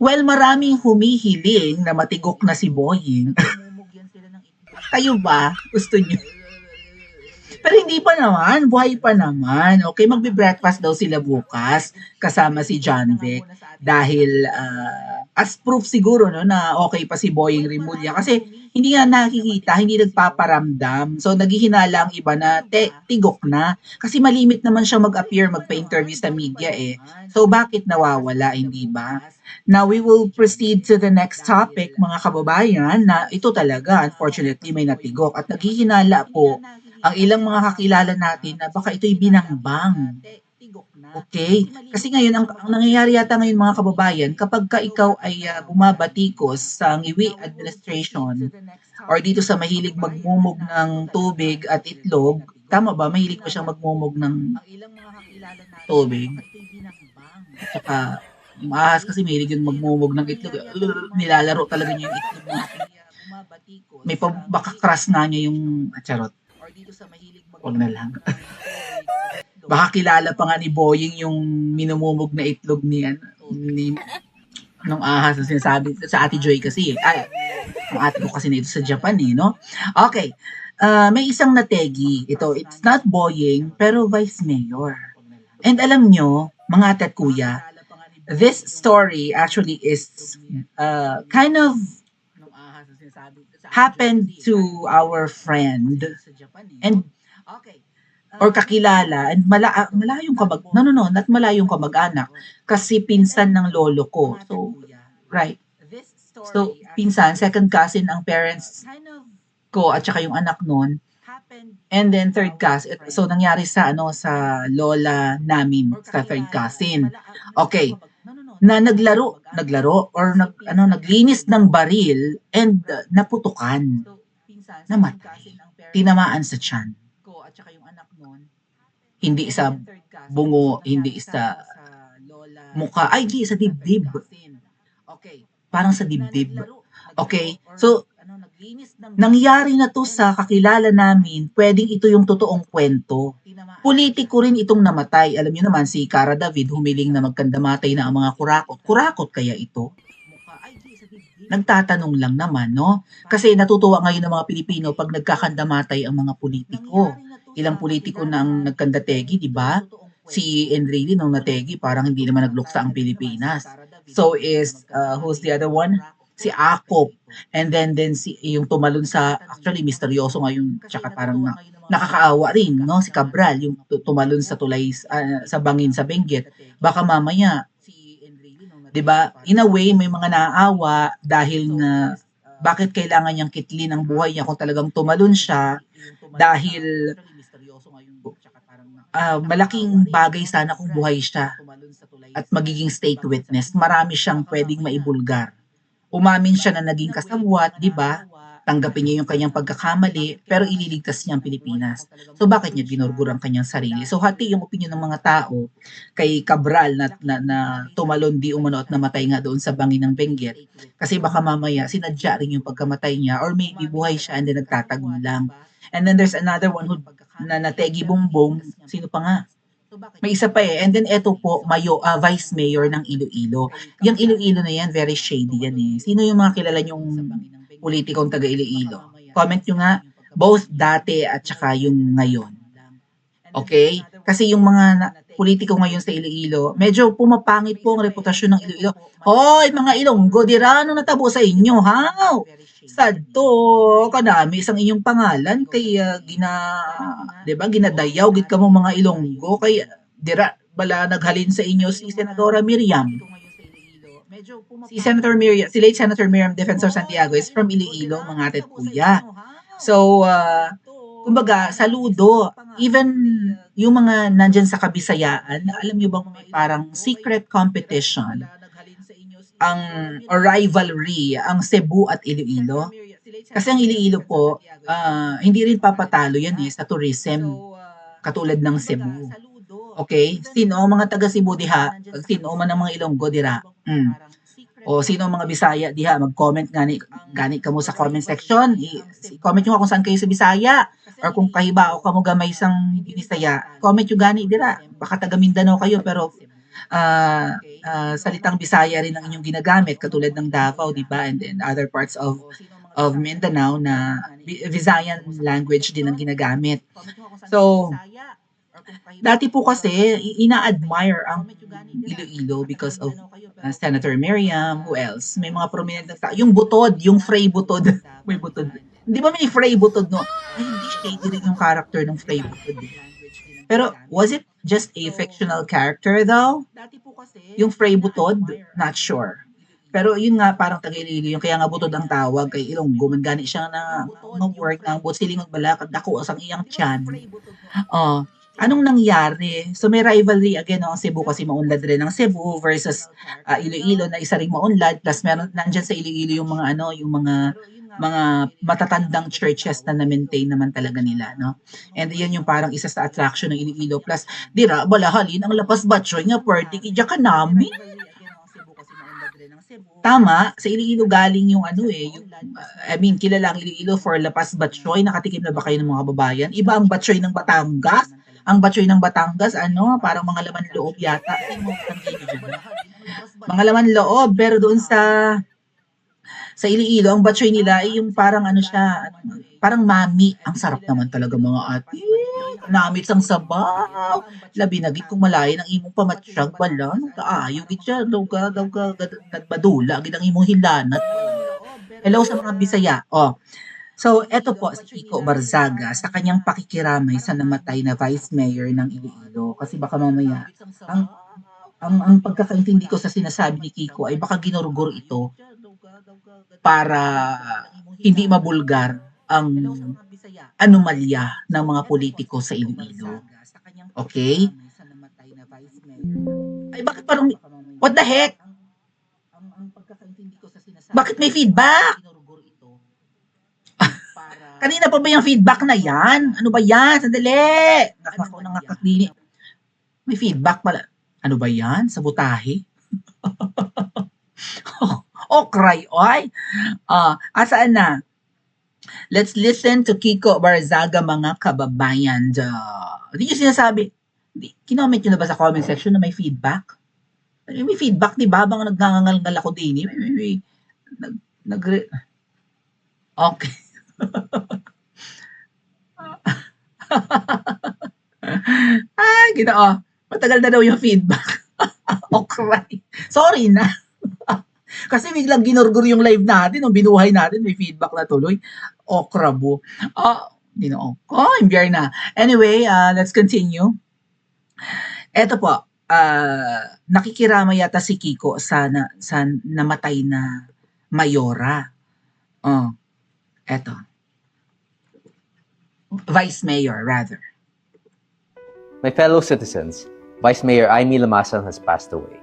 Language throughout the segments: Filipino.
Well, maraming humihiling na matigok na si Boying. Kayo ba? Gusto niyo? Pero hindi pa naman, buhay pa naman. Okay, magbe-breakfast daw sila bukas kasama si John Vic dahil as proof siguro no na okay pa si Boying Rimulya kasi hindi nga nakikita, hindi nagpaparamdam. So naghihinala ang iba na tigok na kasi malimit naman siya mag-appear, magpa-interview sa media eh. So bakit nawawala, hindi ba? Now we will proceed to the next topic mga kababayan na ito talaga unfortunately may natigok at naghihinala po ang ilang mga kakilala natin na baka ito'y binangbang. Okay? Kasi ngayon, ang nangyayari yata ngayon mga kababayan, kapag ka ikaw ay bumabatikos sa ngiwi administration or dito sa mahilig magmumog ng tubig at itlog, tama ba? Mahilig pa siyang magmumog ng tubig. Tsaka, yung ahas kasi mahilig yun magmumog ng itlog. Nilalaro talaga niya yung itlog ng may baka crush nga niya yung charot. Huwag na lang. Baka kilala pa nga ni Boying yung minumumog na itlog ni nung ahas na sinasabi sa Ate Joy kasi. Ang ate ko kasi na ito sa Japan eh, no? Okay. May isang nategi. Ito, it's not Boying, pero Vice Mayor. And alam nyo, mga ate at kuya, this story actually is kind of happened to our friend and or kakilala and malayong not malayong kamag-anak kasi pinsan ng lolo ko. So, right. So, pinsan, second cousin ang parents ko at saka yung anak nun. And then third cousin. So, nangyari sa sa lola namin, sa third cousin. Okay. Na naglaro or naglinis ng baril and naputukan. Namatay. Tinamaan sa tiyan. Hindi sa bungo, hindi sa mukha, ay di sa dibdib. Parang sa dibdib. Okay? So, nangyari na to sa kakilala namin, pwedeng ito yung totoong kwento. Politiko rin itong namatay. Alam niyo naman, si Cara David humiling na magkandamatay na ang mga kurakot. Kurakot kaya ito? Nagtatanong lang naman, no? Kasi natutuwa ngayon ng mga Pilipino pag nagkakandamatay ang mga politiko. Ilang politiko na ang nagkandategi, di ba? Si Enrile nung nategi, parang hindi naman nagluksa ang Pilipinas. So who's the other one? Si Akop. And then si yung tumalon sa, actually misteryoso ngayon, tsaka parang nakakaawa rin, no? Si Cabral, yung tumalon sa tulay, sa bangin sa Benguet. Baka mamaya, 'di ba? In a way may mga naaawa dahil nga bakit kailangan niyang kitlin ang buhay niya kung talagang tumalon siya dahil malaking bagay sana kung buhay siya at magiging state witness. Marami siyang pwedeng maibulgar. Umamin siya na naging kasabwat, 'di ba? Tanggapin niya yung kanyang pagkakamali, pero ililigtas niya ang Pilipinas. So bakit niya ginurgur ang kanyang sarili? So hati yung opinion ng mga tao kay Cabral na tumalon di umano at namatay nga doon sa bangin ng Benguet. Kasi baka mamaya sinadya rin yung pagkamatay niya or maybe buhay siya and then nagtatago lang. And then there's another one who na nategi bumbong. Sino pa nga? May isa pa eh. And then eto po, Vice Mayor ng Iloilo. Yung Iloilo na yan, very shady yan eh. Sino yung mga kilala nyong politikong taga Iloilo? Comment nyo nga, both dati at saka yung ngayon. Okay? Kasi yung mga politiko ngayon sa Iloilo, medyo pumapangit po ang reputasyon ng Iloilo. Hoy, mga Ilonggo, dirano natabo sa inyo, ha? Sad to, kadami isang inyong pangalan kay ginadayaw gid kamo mga Ilonggo kay dira bala naghalin sa inyo si Senadora Miriam. Si Senator Miriam, si late Senator Miriam Defensor Santiago is from Iloilo, mga atit kuya. So, kumbaga, saludo. Even yung mga nandyan sa Kabisayaan, alam nyo bang may parang secret competition or rivalry ang Cebu at Iloilo? Kasi ang Iloilo po, hindi rin papatalo yan sa tourism, katulad ng Cebu. Okay? Sino mga taga Cebu diha? Sino man ang mga Ilonggo dira? O sino ang mga Bisaya diha? Mag-comment gani kamo sa comment section. I-comment nyo kung saan kayo sa Bisaya or kung kahibao kamo gamay sang Bisaya. Comment nyo gani dira. Baka taga Mindanao kayo pero salitang Bisaya rin ang inyong ginagamit katulad ng Davao, 'di ba? And then other parts of Mindanao na Visayan language din ang ginagamit. So, dati po kasi ina-admire ang Iloilo because of Senator Miriam, who else? May mga prominent na tao. Yung Butod, yung Frey Butod. May Butod. Hindi ba may Frey Butod, no? Ay, hindi shady rin yung character ng Frey Butod. Pero, was it just a fictional character though? Yung Frey Butod? Not sure. Pero yun nga, parang taga-Iloilo yung kaya nga Butod ang tawag kay Ilonggo. Gani siya na mag-work ng silingon balakad dako asang iyang tiyan. Anong nangyari? So may rivalry again, no? Cebu kasi maunlad rin ng Cebu versus Iloilo na isa ring maunlad, plus meron nandiyan sa Iloilo yung mga yung mga matatandang churches na na-maintain naman talaga nila, no? And yan yung parang isa sa attraction ng Iloilo, plus dira balahalin ang lapas batchoy nga party kidya ka namin. Tama, sa Iloilo galing yung kilala ang Iloilo for lapas batchoy. Nakatikim na ba kayo ng mga babayan? Iba ang batchoy ng Batangas. Ang batchoy ng Batangas, parang mga laman loob yata. Mga laman loob, pero doon sa Iloilo, ang batchoy nila ay yung parang parang mami. Ang sarap naman talaga mga ate. Namit sang sabaw. Labi na gid kung malayo ng imong pamatsyag bala. Kaayo gid siya. Daw ka nagmadula. Gid ang imong hilanat. Hello sa mga Bisaya. So, eto po si Kiko Barzaga sa kanyang pakikiramay sa namatay na Vice Mayor ng Iloilo. Kasi baka mamaya, ang pagkakaintindi ko sa sinasabi ni Kiko ay baka ginurugor ito para hindi mabulgar ang anomalya ng mga politiko sa Iloilo. Okay? Ay, bakit parang, what the heck? Bakit may feedback? Kanina pa ba yung feedback na yan? Ano ba yan? Sandali! Nakako ng nakakdini. May feedback pala. Ano ba yan? Sabotahe? Cry, oy! Asaan na? Let's listen to Kiko Barzaga, mga kababayan. Hindi nyo sinasabi, kinoment nyo na ba sa comment section na may feedback? May feedback, di ba? Bang nagngangal-ngal ako din. Okay. Ginoo. Matagal na daw yung feedback. Okay. Sorry na. Kasi biglang ginurgur yung live natin, nung binuhay natin, may feedback na tuloy. Okrabo. Imbiar na. Anyway, let's continue. Eto po, nakikirama yata si Kiko sa namatay na mayora. Eto. Vice Mayor, rather. My fellow citizens, Vice Mayor Aimee Lamasan has passed away.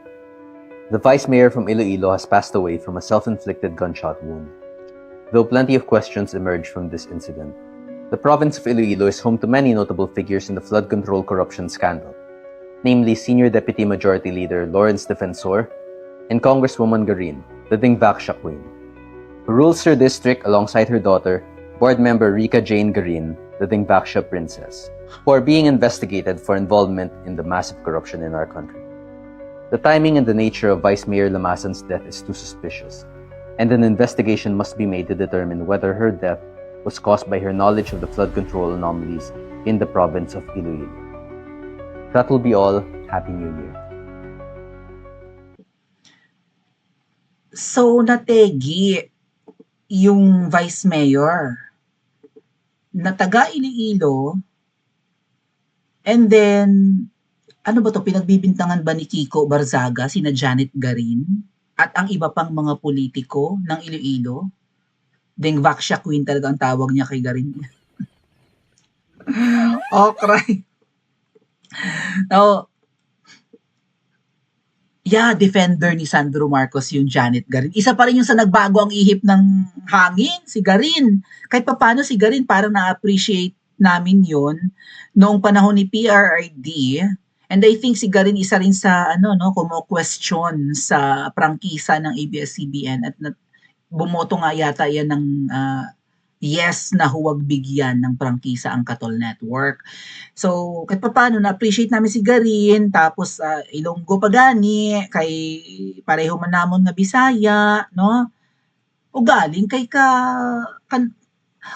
The Vice Mayor from Iloilo has passed away from a self-inflicted gunshot wound. Though plenty of questions emerge from this incident, the province of Iloilo is home to many notable figures in the flood control corruption scandal, namely Senior Deputy Majority Leader Lawrence Defensor and Congresswoman Garin, the Dingvaxia Queen, who rules her district alongside her daughter, Board Member Rica Jane Garin, the Dingvaxia Princess, who are being investigated for involvement in the massive corruption in our country. The timing and the nature of Vice Mayor Lamasan's death is too suspicious, and an investigation must be made to determine whether her death was caused by her knowledge of the flood control anomalies in the province of Iloilo. That will be all. Happy New Year. So, nategi yung Vice Mayor na taga Iloilo, and then ano ba to, pinagbibintangan ba ni Kiko Barzaga, sina Janet Garin, at ang iba pang mga politiko ng Iloilo? Dingvaxia Queen talaga ang tawag niya kay Garin. Okay. Now, defender ni Sandro Marcos yung Janet Garin. Isa pa rin yung sa nagbago ang ihip ng hangin, si Garin. Kahit paano si Garin, parang na-appreciate namin yon noong panahon ni PRRD. And I think si Garin isa rin sa kumo-question sa prangkisa ng ABS-CBN at bumoto nga yata yan ng yes na huwag bigyan ng prangkisa ang Katol Network. So, kahit papaano na-appreciate namin si Garin, tapos Ilonggo pagani, kay pareho man namon nga Bisaya, no? O galing kay kan,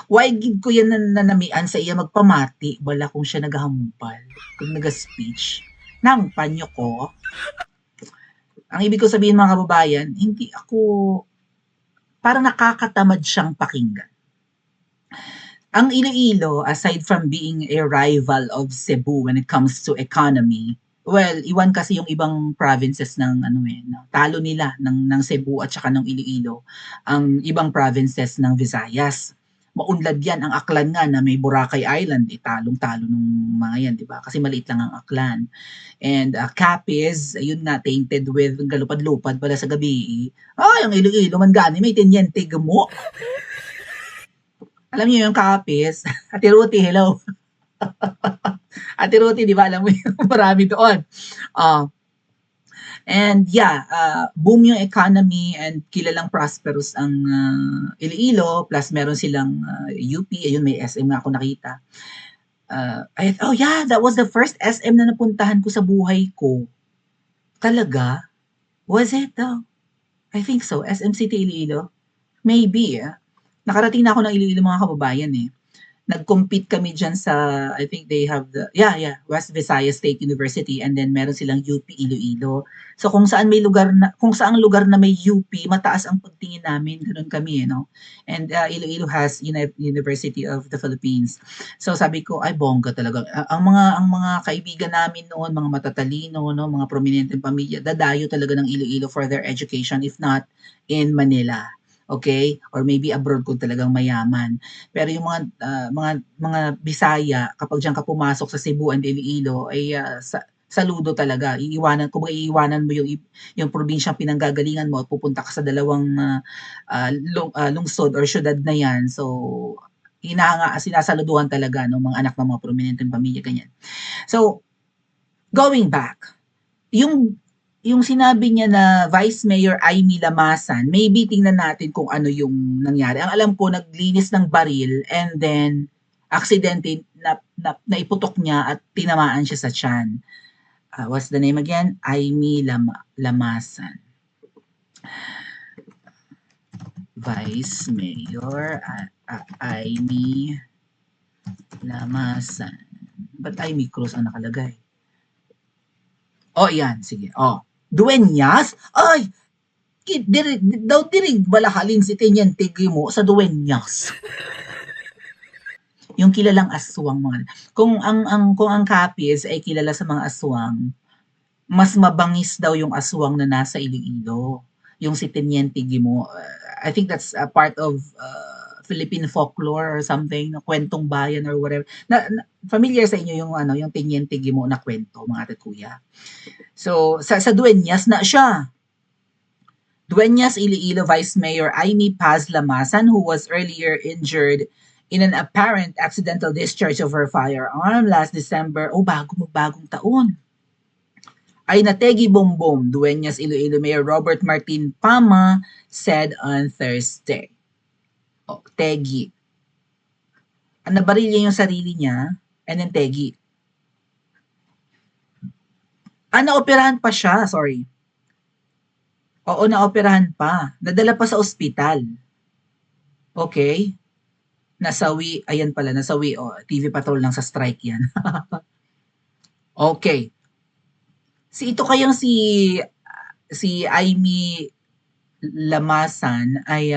why gid ko yan nanamian sa iya magpamati, wala kung siya nagahampal, kung naga-speech. Nang panyo ko, ang ibig ko sabihin mga kababayan, hindi ako, parang nakakatamad siyang pakinggan. Ang Iloilo, aside from being a rival of Cebu when it comes to economy, well, iwan kasi yung ibang provinces ng talo nila ng Cebu at saka ng Iloilo, ang ibang provinces ng Visayas. Maunlad yan, ang Aklan nga na may Boracay Island, talong-talo nung mga yan, di ba? Kasi maliit lang ang Aklan. And Capiz, ayun nga, tainted with galupad-lupad pala sa gabi. Ay, ang Iloilo man gani, may tenyente mo. Alam niyo yung Capiz? Ate Ruti, hello. Ate Ruti, di ba alam mo yung marami doon. And yeah, boom yung economy and kilalang prosperous ang Iloilo, plus meron silang UP, ayun may SM nga ako nakita. Oh yeah, that was the first SM na napuntahan ko sa buhay ko. Talaga? Was it? I think so. SM City Iloilo? Maybe. Nakarating na ako ng Iloilo mga kababayan eh. Nag-compete kami dyan sa, I think they have West Visayas State University, and then meron silang UP Iloilo. So kung saang lugar na may UP, mataas ang pagtingin namin, ganoon kami, no? And Iloilo has University of the Philippines. So sabi ko, ay bongga talaga. Ang mga kaibigan namin noon, mga matatalino, no, mga prominenteng pamilya, dadayo talaga ng Iloilo for their education, if not in Manila. Okay? Or maybe abroad kung talagang mayaman. Pero yung mga Bisaya, kapag diyan ka pumasok sa Cebu and Iloilo, ay saludo talaga. Iiwanan mo yung probinsyang pinanggagalingan mo at pupunta ka sa dalawang lungsod or syudad na yan. So, sinasaluduhan talaga ng mga anak ng mga prominenteng pamilya, ganyan. So, going back, yung sinabi niya na Vice Mayor Aimee Lamasan, maybe tingnan natin kung ano yung nangyari. Ang alam ko, naglinis ng baril and then aksidente na iputok niya at tinamaan siya sa tiyan. What's the name again? Aimee Lamasan. Vice Mayor Aimee Lamasan. Ba't Aimee Cruz ang nakalagay? Oh, yan. Sige. Oh. Dueñas? Ay! Daw tirig balahalin si Tenyente mo sa Dueñas. Yung kilalang aswang mga. Kung ang Capiz ay kilala sa mga aswang, mas mabangis daw yung aswang na nasa Iloilo. Yung si Tenyente mo. I think that's a part of Philippine folklore or something, na kwentong bayan or whatever. Familiar sa inyo yung Tenyente mo na kwento, mga ate kuya. So, sa Dueñas na siya. Dueñas Iloilo Vice Mayor Aimee Paz Lamasan, who was earlier injured in an apparent accidental discharge of her firearm last December, bagong taon, ay nategi bombom, Dueñas Iloilo Mayor Robert Martin Pama said on Thursday. Tegi. Nabaril niya yung sarili niya, and then tegi. Naoperahan pa siya, sorry. Oo, naoperahan pa. Nadala pa sa ospital. Okay? Nasawi, TV Patrol lang sa strike yan. Okay. Ito kayang si Aimee Lamasan ay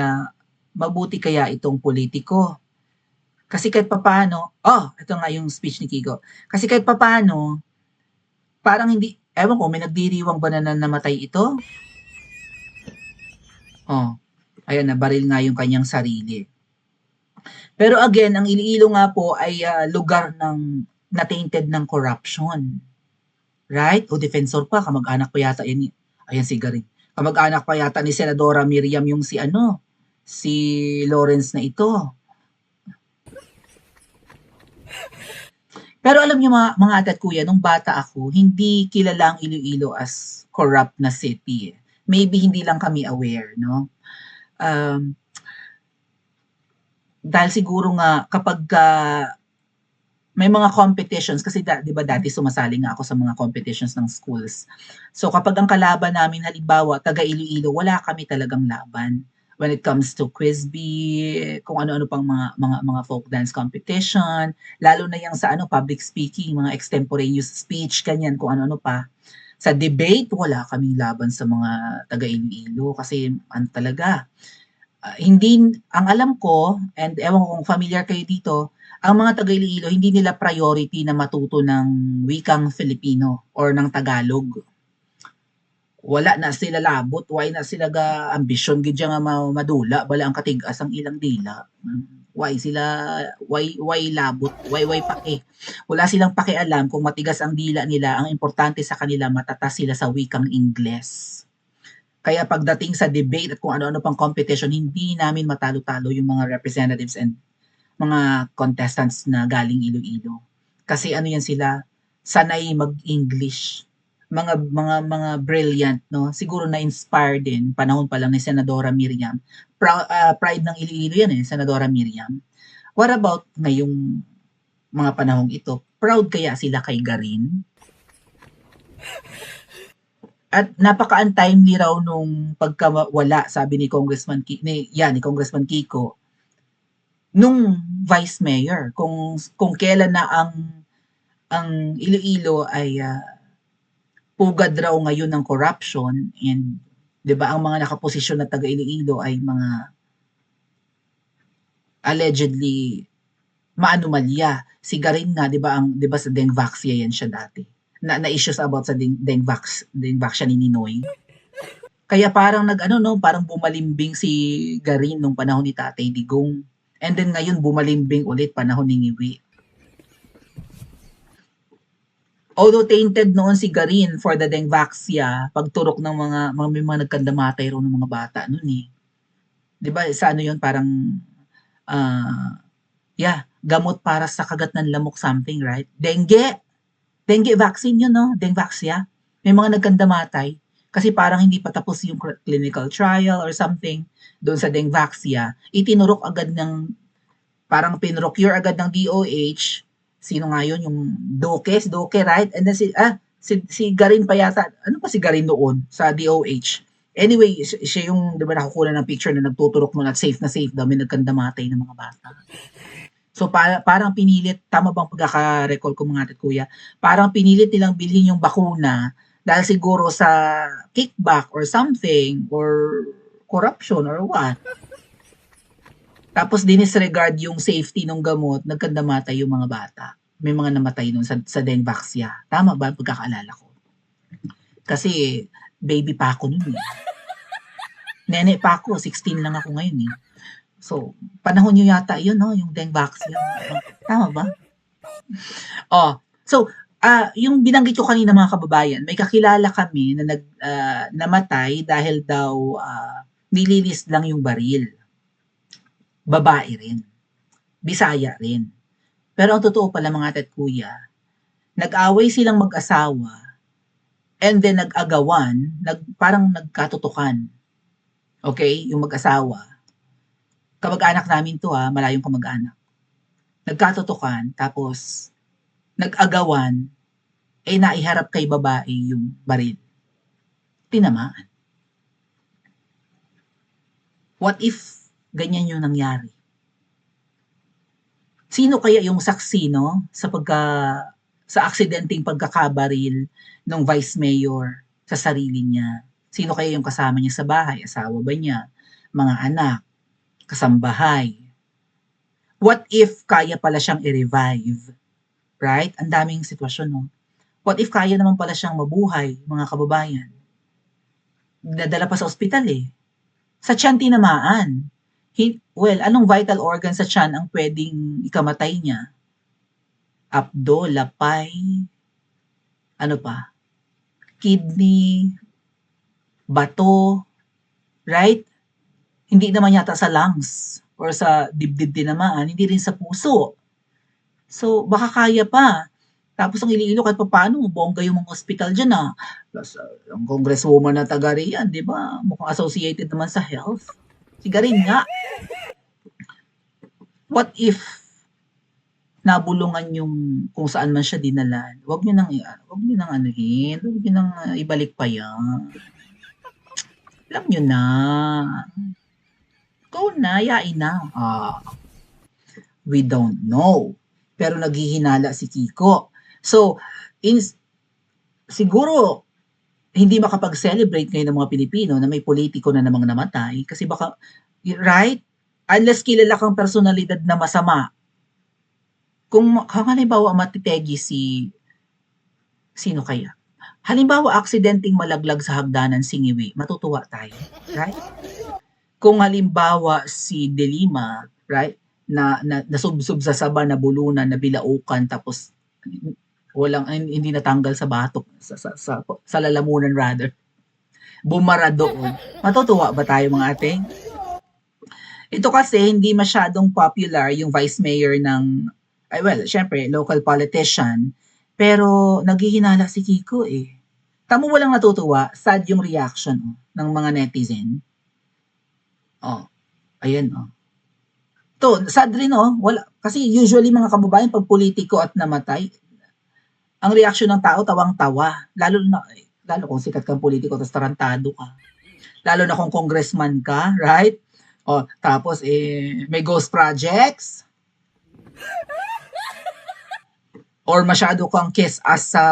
mabuti kaya itong politiko. Kasi kahit papaano, ito nga yung speech ni Kigo. Kasi kahit papaano, parang hindi, ewan ko, may nagdiriwang ba na namatay ito? Ayan, nabaril nga yung kanyang sarili. Pero again, ang Iloilo nga po ay lugar ng na-tainted ng corruption. Right? O defensor pa, kamag-anak pa yata yan. Ayan si Garin. Kamag-anak pa yata ni Senadora Miriam yung si Lawrence na ito. Pero alam niyo mga ate at kuya, nung bata ako, hindi kilala ang Iloilo as corrupt na city. Maybe hindi lang kami aware, no? dahil siguro nga kapagka may mga competitions kasi 'di ba dati sumasali nga ako sa mga competitions ng schools. So kapag ang kalaban namin halimbawa taga Iloilo, wala kami talagang laban. When it comes to quiz bee, kung ano-ano pang mga folk dance competition, lalo na yang sa ano public speaking, mga extemporaneous speech, ganyan, kung ano-ano pa. Sa debate, wala kaming laban sa mga taga Iloilo kasi ano talaga, hindi ang alam ko and ewan ko kung familiar kayo dito, ang mga taga Iloilo hindi nila priority na matuto ng wikang Filipino or ng Tagalog. Wala na sila labot, why na sila ga ambisyon gid nga madula bala ang katigas ang ilang dila. Why sila why labot, why pake. Wala silang pakialam kung matigas ang dila nila, ang importante sa kanila matatas sila sa wikang Ingles. Kaya pagdating sa debate at kung ano-ano pang competition, hindi namin matalo-talo yung mga representatives and mga contestants na galing Iloilo. Kasi ano yan sila, sanay mag-English. Mga brilliant, no? Siguro na-inspire din, panahon pa lang ni Senadora Miriam. Pride ng Iloilo yan Senadora Miriam. What about ngayong mga panahong ito? Proud kaya sila kay Garin? At napaka-untimely raw nung pagkawala, sabi ni Congressman Kiko, nung vice mayor, kung kailan na ang Iloilo ay pugad raw ngayon ng corruption and 'di ba ang mga nakaposisyon na taga Iloilo ay mga allegedly maanomalya. Si Garin nga 'di ba sa Dengvaxia yan siya dati. Na issues about sa Dengvaxia ni Ninoy. Kaya parang parang bumalimbing si Garin nung panahon ni Tatay Digong. And then ngayon bumalimbing ulit panahon ni Ngiwi. Although tainted noon si Garin for the Dengvaxia, pagturok ng may mga nagkandamatay raw ng mga bata noon eh. 'Di ba sa ano 'yun parang gamot para sa kagat ng lamok something, right? Dengue vaccine 'yun no, Dengvaxia. May mga nagkandamatay kasi parang hindi pa tapos yung clinical trial or something doon sa Dengvaxia. Itinurok agad parang pinrocure agad ng DOH. Sino nga yun? Yung Duque, right? And then si Garin pa yata. Ano pa si Garin noon sa DOH? Anyway, siya yung, di ba, nakukuha ng picture na nagtuturok mo na safe daw, may nagkandamatay ng mga bata. So, parang pinilit, tama bang pagkaka-recall ko mga atit kuya, parang pinilit nilang bilhin yung bakuna dahil siguro sa kickback or something, or corruption or what. Tapos dinisregard yung safety ng gamot, nagkandamatay yung mga bata. May mga namatay nun sa Dengvaxia. Tama ba ang pagkakaalala ko? Kasi baby pa ako nun eh. Nene pa ako, 16 lang ako ngayon eh. So, panahon nyo yata yun, no? Yung Dengvaxia. Tama ba? Yung binanggit ko kanina mga kababayan, may kakilala kami na namatay dahil daw nililis lang yung baril. Babae rin. Bisaya rin. Pero ang totoo pala mga ate at kuya, nag-away silang mag-asawa and then nag-agawan, parang nagkatutukan. Okay? Yung mag-asawa. Kamag-anak namin to malayong kamag-anak. Nagkatutukan, tapos nag-agawan, naiharap kay babae yung baril. Tinamaan. What if ganyan yung nangyari? Sino kaya yung saksi, no? Sa aksidenteng pagkakabaril ng vice mayor sa sarili niya? Sino kaya yung kasama niya sa bahay? Asawa ba niya? Mga anak? Kasambahay? What if kaya pala siyang i-revive? Right? Ang daming sitwasyon, no? What if kaya naman pala siyang mabuhay, mga kababayan? Nadala pa sa ospital eh. Sa tiyan tinamaan. Anong vital organ sa tiyan ang pwedeng ikamatay niya? Abdo, lapay, ano pa? Kidney, bato, right? Hindi naman yata sa lungs or sa dibdib tinamaan, hindi rin sa puso. So, baka kaya pa. Tapos ang Iloilo kahit paano, bongga yung mga ospital dyan Plus, ang congresswoman na taga riyan, di ba? Mukhang associated naman sa health. Si Garin nga. What if nabulungan yung kung saan man siya dinalan? Huwag niyo nang anuhin, huwag niyo nang ibalik pa yan. Alam niyo na. Go na, yain na. We don't know. Pero naghihinala si Kiko. So, siguro, hindi makapag-celebrate ngayon ng mga Pilipino na may politiko na namang namatay kasi baka, right? Unless kilala kang personalidad na masama. Kung halimbawa matitegi sino kaya? Halimbawa, aksidenteng malaglag sa hagdanan si Ngiwi, matutuwa tayo, right? Kung halimbawa si De Lima, right, na nasubsob sa saba, na bulunan, na bilaukan, tapos hindi natanggal sa batok, sa lalamunan rather, bumara doon, matutuwa ba tayo mga ate? Ito kasi hindi masyadong popular yung vice mayor ng, syempre, local politician, pero naghihinala si Kiko eh. Tamo mo lang natutuwa, sad yung reaction ng mga netizen. Ayan To, sad rin wala, kasi usually mga kababayan, pag politiko at namatay, ang reaction ng tao, tawang-tawa. Lalo kung sikat kang politiko, tapos tarantado ka. Lalo na kung congressman ka, right? Tapos, may ghost projects. Or masyado kang kiss-ass sa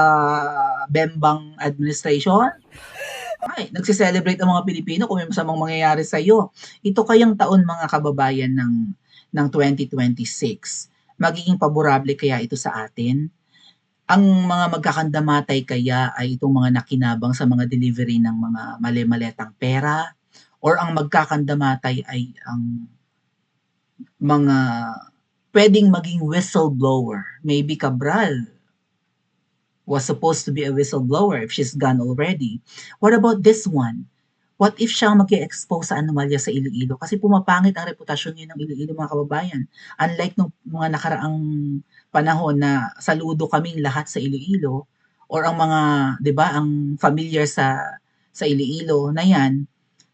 Bembang administration. Ay, nagsiselebrate ang mga Pilipino kung may masamang mangyayari sa iyo. Ito kayang taon, mga kababayan, ng 2026. Magiging paborable kaya ito sa atin? Ang mga magkakandamatay kaya ay itong mga nakinabang sa mga delivery ng mga mali-maletang pera? Or ang magkakandamatay ay ang mga pwedeng maging whistleblower? Maybe Cabral was supposed to be a whistleblower if she's gone already. What about this one? What if siya mag-i-expose sa anomalya sa Iloilo? Kasi pumapangit ang reputasyon niya ng Iloilo, mga kababayan. Unlike nung mga nakaraang panahon na saludo kaming lahat sa Iloilo, or ang mga, 'di ba, ang familiar sa Iloilo na 'yan,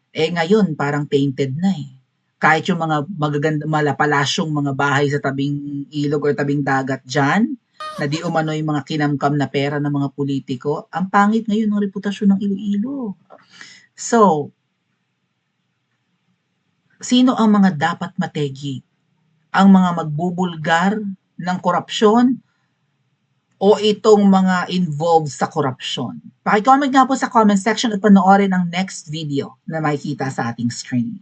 ngayon parang painted na eh. Kahit yung mga magaganda, malapalasyong mga bahay sa tabing ilog or tabing dagat dyan, na di umano yung mga kinamkam na pera ng mga politiko, ang pangit ngayon ng reputasyon ng Iloilo. So, sino ang mga dapat mategi? Ang mga magbubulgar ng korupsyon o itong mga involved sa korupsyon? Paki-comment nga po sa comment section at panoorin ang next video na makikita sa ating screen.